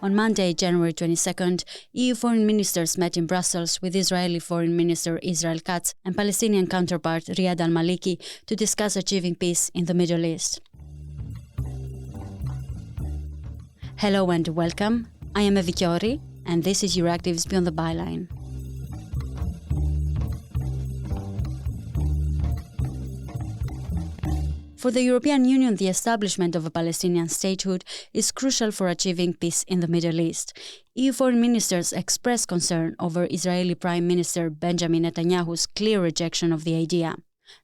On Monday, January 22nd, EU foreign ministers met in Brussels with Israeli Foreign Minister Israel Katz and Palestinian counterpart Riyad al-Maliki to discuss achieving peace in the Middle East. Hello and welcome. I am Evi Chiori, and this is Euractiv's Beyond the Byline. For the European Union, the establishment of a Palestinian statehood is crucial for achieving peace in the Middle East. EU foreign ministers expressed concern over Israeli Prime Minister Benjamin Netanyahu's clear rejection of the idea.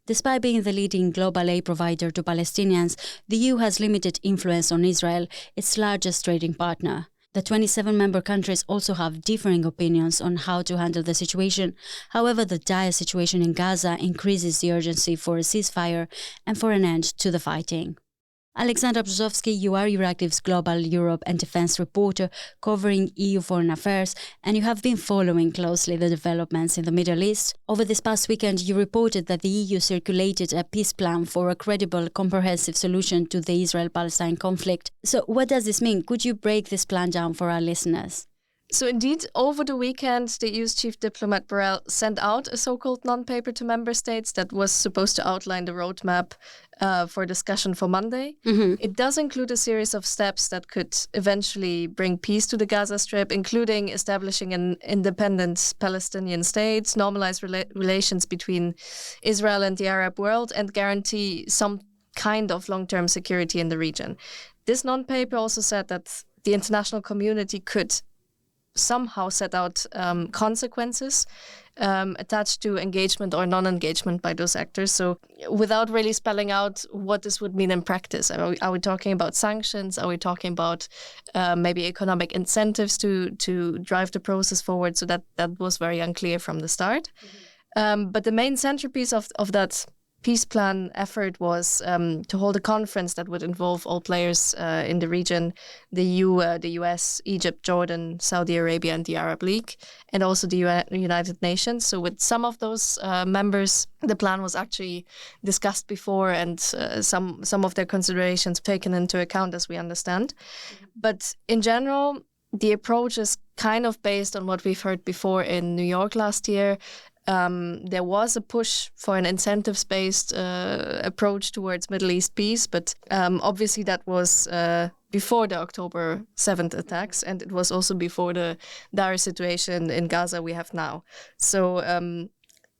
Despite being the leading global aid provider to Palestinians, the EU has limited influence on Israel, its largest trading partner. The 27 member countries also have differing opinions on how to handle the situation. However, the dire situation in Gaza increases the urgency for a ceasefire and for an end to the fighting. Alexandra Brzozowski, you are Euractiv's Global Europe and Defence reporter covering EU foreign affairs, and you have been following closely the developments in the Middle East. Over this past weekend, you reported that the EU circulated a peace plan for a credible, comprehensive solution to the Israel-Palestine conflict. So what does this mean? Could you break this plan down for our listeners? So indeed, over the weekend, the EU's chief diplomat Borrell sent out a so-called non-paper to member states that was supposed to outline the roadmap for discussion for Monday. It does include a series of steps that could eventually bring peace to the Gaza Strip, including establishing an independent Palestinian state, normalize relations between Israel and the Arab world, and guarantee some kind of long-term security in the region. This non-paper also said that the international community could somehow set out consequences attached to engagement or non-engagement by those actors. So without really spelling out what this would mean in practice, are we talking about sanctions? Are we talking about maybe economic incentives to drive the process forward? So that was very unclear from the start. But the main centerpiece of that peace plan effort was to hold a conference that would involve all players in the region, the EU, the US, Egypt, Jordan, Saudi Arabia, and the Arab League, and also the United Nations. So with some of those members, the plan was actually discussed before, and some of their considerations taken into account, as we understand. But in general, the approach is kind of based on what we've heard before in New York last year. There was a push for an incentives-based approach towards Middle East peace, but obviously that was before the October 7th attacks, and it was also before the dire situation in Gaza we have now. So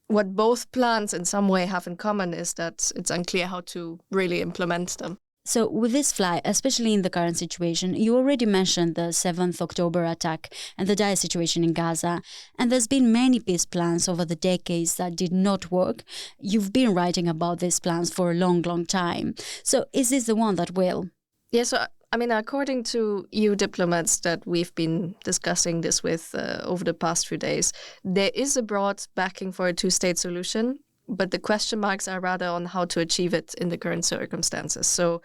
what both plans in some way have in common is that it's unclear how to really implement them. So with this fly, especially in the current situation, you already mentioned the 7th October attack and the dire situation in Gaza. And there's been many peace plans over the decades that did not work. You've been writing about these plans for a long, long time. So is this the one that will? Yeah, so I mean, according to EU diplomats that we've been discussing this with over the past few days, there is a broad backing for a two-state solution. But the question marks are rather on how to achieve it in the current circumstances. So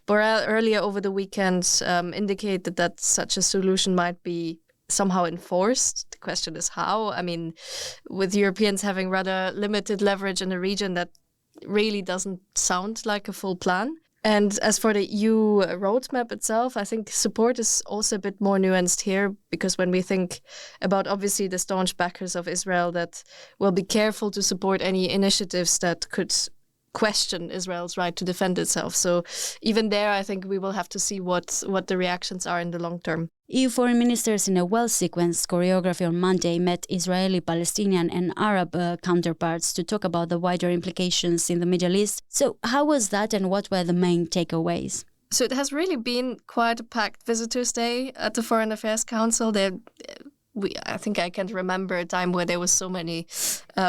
Borrell earlier over the weekend indicated that such a solution might be somehow enforced. The question is how. I mean, with Europeans having rather limited leverage in the region, that really doesn't sound like a full plan. And as for the EU roadmap itself, I think support is also a bit more nuanced here, because when we think about obviously the staunch backers of Israel that will be careful to support any initiatives that could question Israel's right to defend itself. So even there, I think we will have to see what the reactions are in the long term. EU foreign ministers in a well-sequenced choreography on Monday met Israeli, Palestinian and Arab counterparts to talk about the wider implications in the Middle East. So how was that, and what were the main takeaways? So it has really been quite a packed Visitors' Day at the Foreign Affairs Council. I think I can't remember a time where there was so many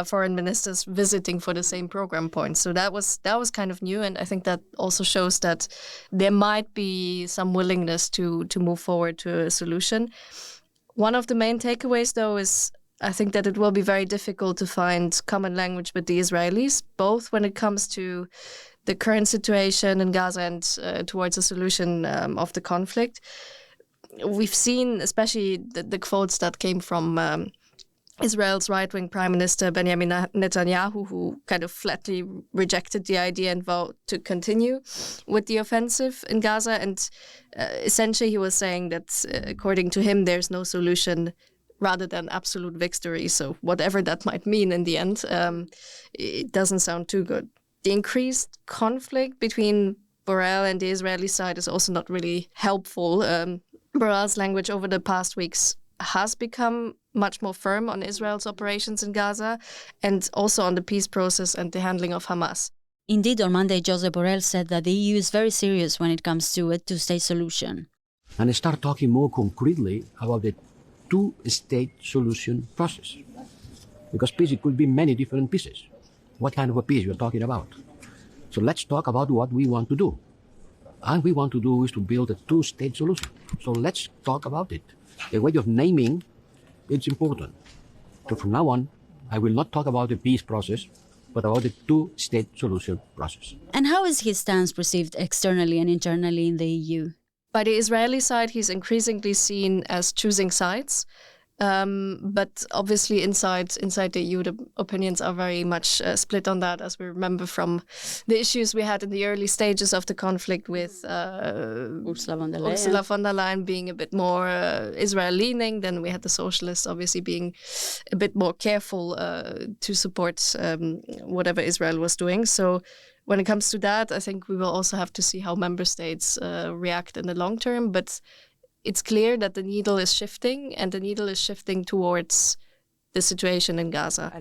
foreign ministers visiting for the same program point. So that was kind of new, and I think that also shows that there might be some willingness to move forward to a solution. One of the main takeaways, though, is I think that it will be very difficult to find common language with the Israelis, both when it comes to the current situation in Gaza and towards a solution of the conflict. We've seen, especially the quotes that came from Israel's right-wing Prime Minister Benjamin Netanyahu, who kind of flatly rejected the idea and vowed to continue with the offensive in Gaza. And essentially he was saying that, according to him, there's no solution rather than absolute victory. So whatever that might mean in the end, it doesn't sound too good. The increased conflict between Borrell and the Israeli side is also not really helpful. Borrell's language over the past weeks has become much more firm on Israel's operations in Gaza and also on the peace process and the handling of Hamas. Indeed, on Monday, Josep Borrell said that the EU is very serious when it comes to a two-state solution. And I start talking more concretely about the two-state solution process. Because peace, it could be many different pieces. What kind of a peace you're talking about? So let's talk about what we want to do. And we want to do is to build a two-state solution. So let's talk about it. The way of naming, it's important. So from now on, I will not talk about the peace process, but about the two-state solution process. And how is his stance perceived externally and internally in the EU? By the Israeli side, he's increasingly seen as choosing sides. But obviously inside the EU, the opinions are very much split on that, as we remember from the issues we had in the early stages of the conflict with Ursula von der Leyen being a bit more Israel-leaning. Then we had the socialists obviously being a bit more careful to support whatever Israel was doing. So when it comes to that, I think we will also have to see how member states react in the long term. But it's clear that the needle is shifting, and the needle is shifting towards the situation in Gaza.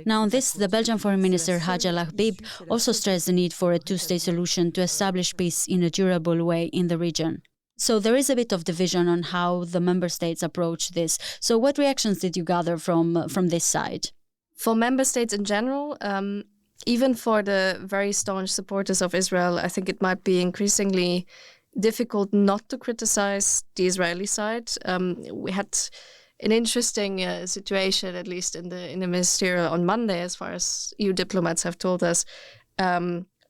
Now on this, the Belgian Foreign Minister Hadj El Habib also stressed the need for a two-state solution to establish peace in a durable way in the region. So there is a bit of division on how the member states approach this. So what reactions did you gather from this side? For member states in general, even for the very staunch supporters of Israel, I think it might be increasingly difficult not to criticize the Israeli side. We had an interesting situation, at least in the ministerial on Monday, as far as EU diplomats have told us,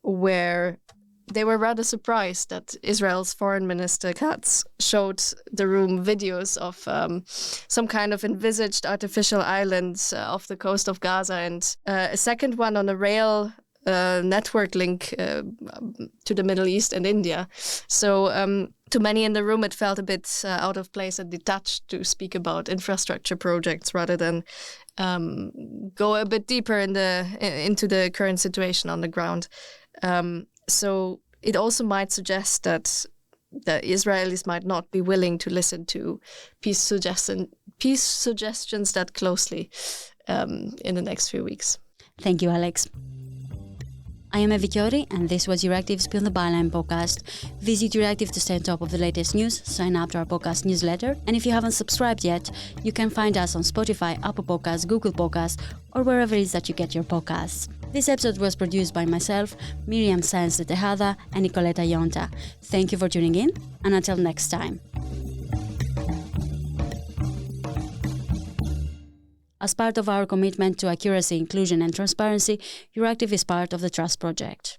where they were rather surprised that Israel's foreign minister Katz showed the room videos of some kind of envisaged artificial island off the coast of Gaza, and a second one on a rail network link to the Middle East and India. So to many in the room, it felt a bit out of place and detached to speak about infrastructure projects rather than go a bit deeper into the current situation on the ground. So it also might suggest that the Israelis might not be willing to listen to peace suggestions that closely in the next few weeks. Thank you, Alex. I am Evi Chiori, and this was Euractiv's Beyond the Byline podcast. Visit Euractiv to stay on top of the latest news, sign up to our podcast newsletter, and if you haven't subscribed yet, you can find us on Spotify, Apple Podcasts, Google Podcasts, or wherever it is that you get your podcasts. This episode was produced by myself, Miriam Sáenz de Tejada, and Nicoleta Yonta. Thank you for tuning in, and until next time. As part of our commitment to accuracy, inclusion, and transparency, Euractiv is part of the Trust Project.